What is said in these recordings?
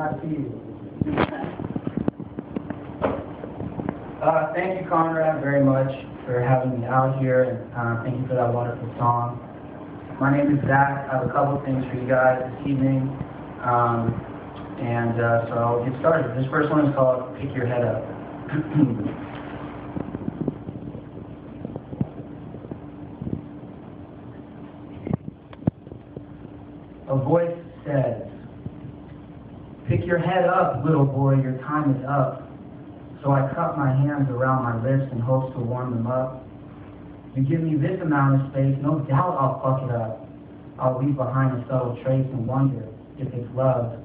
glad to see you. Thank you, Conrad, very much for having me out here, and thank you for that wonderful song. My name is Zack. I have a couple things for you guys this evening, so I'll get started. This first one is called Pick Your Head Up. A voice says, "Pick your head up, little boy, your time is up." So I cup my hands around my lips in hopes to warm them up. You give me this amount of space, no doubt I'll fuck it up. I'll leave behind a subtle trace and wonder if it's love.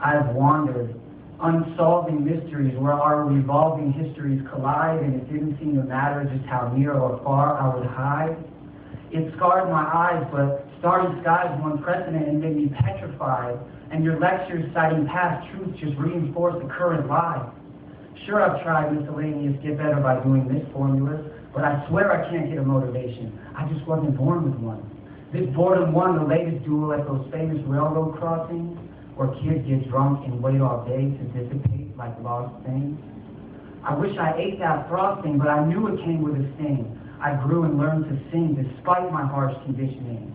I've wandered, unsolving mysteries where our revolving histories collide, and it didn't seem to matter just how near or far I would hide. It scarred my eyes, but starry skies won precedent and made me petrified, and your lectures citing past truths just reinforced the current lie. Sure, I've tried miscellaneous get better by doing this formulas, but I swear I can't get a motivation. I just wasn't born with one. This boredom won the latest duel at those famous railroad crossings, where kids get drunk and wait all day to dissipate like lost things. I wish I ate that frosting, but I knew it came with a sting. I grew and learned to sing despite my harsh conditioning.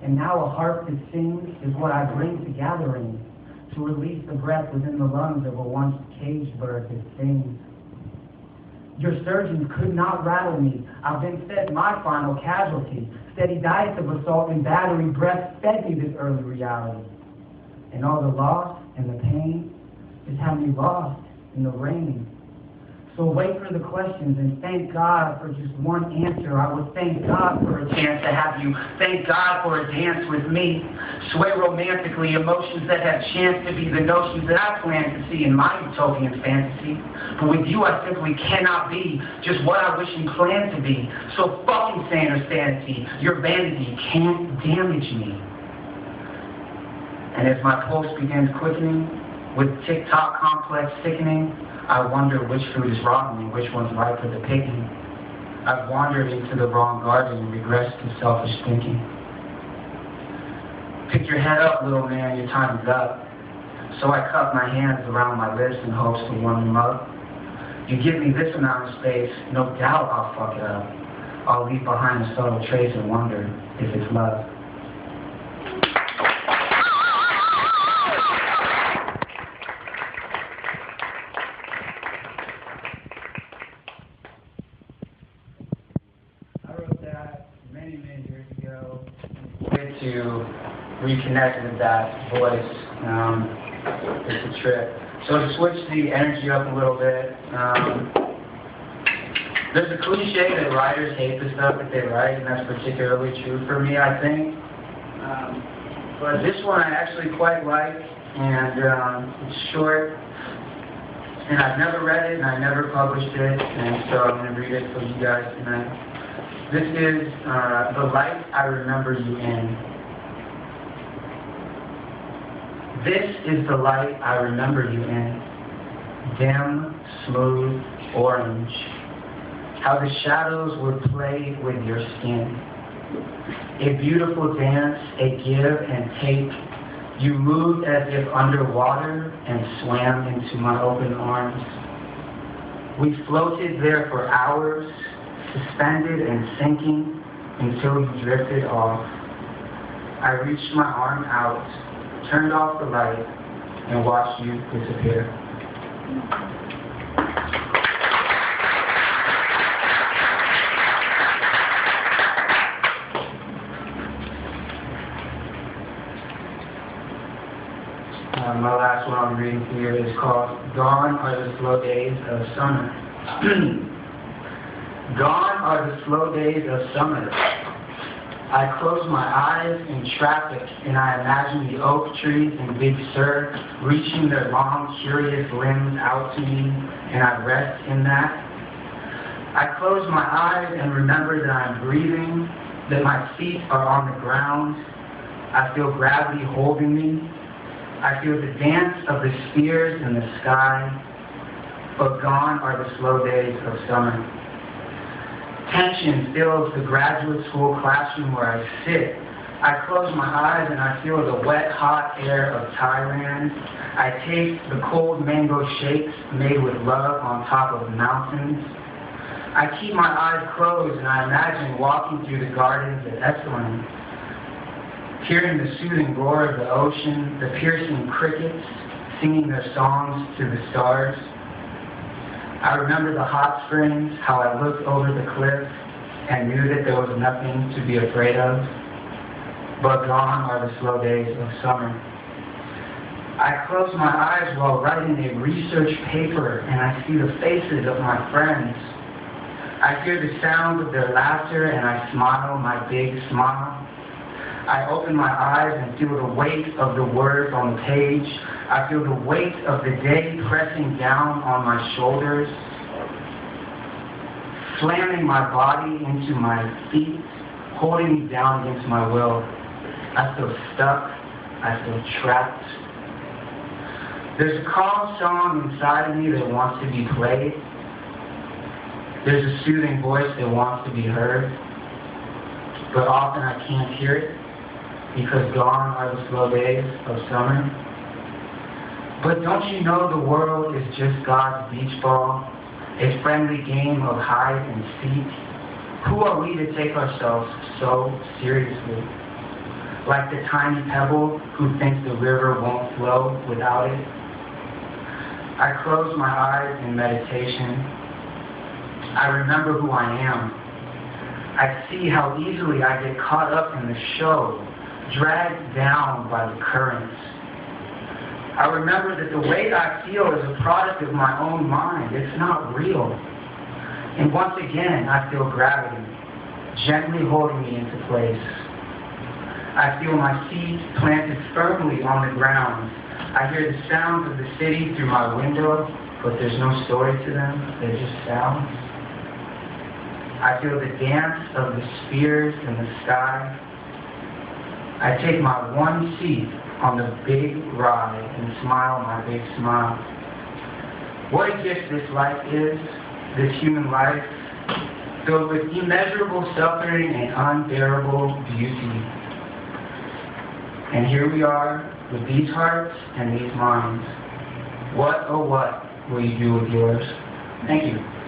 And now a harp that sings is what I bring to gatherings, to release the breath within the lungs of a once caged bird that sings. Your surgeons could not rattle me. I've been fed my final casualty. Steady diets of assault and battery breath fed me this early reality. And all the loss and the pain is have me lost in the rain. So wait for the questions and thank God for just one answer. I would thank God for a chance to have you. Thank God for a dance with me. Sway romantically emotions that have chance to be the notions that I plan to see in my utopian fantasy. But with you I simply cannot be just what I wish and plan to be. So fucking sand or sanity, your vanity can't damage me. And as my pulse begins quickening, with TikTok complex sickening, I wonder which fruit is rotten and which one's ripe for the picking. I've wandered into the wrong garden and regressed to selfish thinking. Pick your head up, little man, your time is up. So I cup my hands around my lips in hopes to warm them up. You give me this amount of space, no doubt I'll fuck it up. I'll leave behind a subtle trace and wonder if it's love. To reconnect with that voice. It's a trip. So to switch the energy up a little bit, there's a cliche that writers hate the stuff that they write, and that's particularly true for me, I think. But this one I actually quite like, and it's short, and I've never read it, and I never published it, and so I'm going to read it for you guys tonight. This is The Light I Remember You In. This is the light I remember you in, dim, smooth, orange. How the shadows would play with your skin. A beautiful dance, a give and take. You moved as if underwater and swam into my open arms. We floated there for hours, suspended and sinking until you drifted off. I reached my arm out, turned off the light, and watched you disappear. My last one I'm reading here is called Gone Are the Slow Days of Summer. Gone are the slow days of summer. I close my eyes in traffic and I imagine the oak trees in Big Sur reaching their long, curious limbs out to me, and I rest in that. I close my eyes and remember that I'm breathing, that my feet are on the ground. I feel gravity holding me. I feel the dance of the spheres in the sky, but gone are the slow days of summer. Tension fills the graduate school classroom where I sit, I close my eyes and I feel the wet, hot air of Thailand. I taste the cold mango shakes made with love on top of mountains. I keep my eyes closed and I imagine walking through the gardens of Esalen, hearing the soothing roar of the ocean, the piercing crickets singing their songs to the stars. I remember the hot springs, how I looked over the cliff and knew that there was nothing to be afraid of. But gone are the slow days of summer. I close my eyes while writing a research paper and I see the faces of my friends. I hear the sound of their laughter and I smile my big smile. I open my eyes and feel the weight of the words on the page. I feel the weight of the day pressing down on my shoulders, slamming my body into my feet, holding me down against my will. I feel stuck. I feel trapped. There's a calm song inside of me that wants to be played. There's a soothing voice that wants to be heard. But often I can't hear it because gone are the slow days of summer. But don't you know the world is just God's beach ball, a friendly game of hide and seek? Who are we to take ourselves so seriously? Like the tiny pebble who thinks the river won't flow without it. I close my eyes in meditation. I remember who I am. I see how easily I get caught up in the show, dragged down by the currents. I remember that the way I feel is a product of my own mind. It's not real. And once again, I feel gravity gently holding me into place. I feel my feet planted firmly on the ground. I hear the sounds of the city through my window, but there's no story to them. They're just sounds. I feel the dance of the spheres in the sky. I take my one seat on the big ride and smile my big smile. What a gift this life is, this human life, filled with immeasurable suffering and unbearable beauty. And here we are with these hearts and these minds. What, oh what, will you do with yours? Thank you.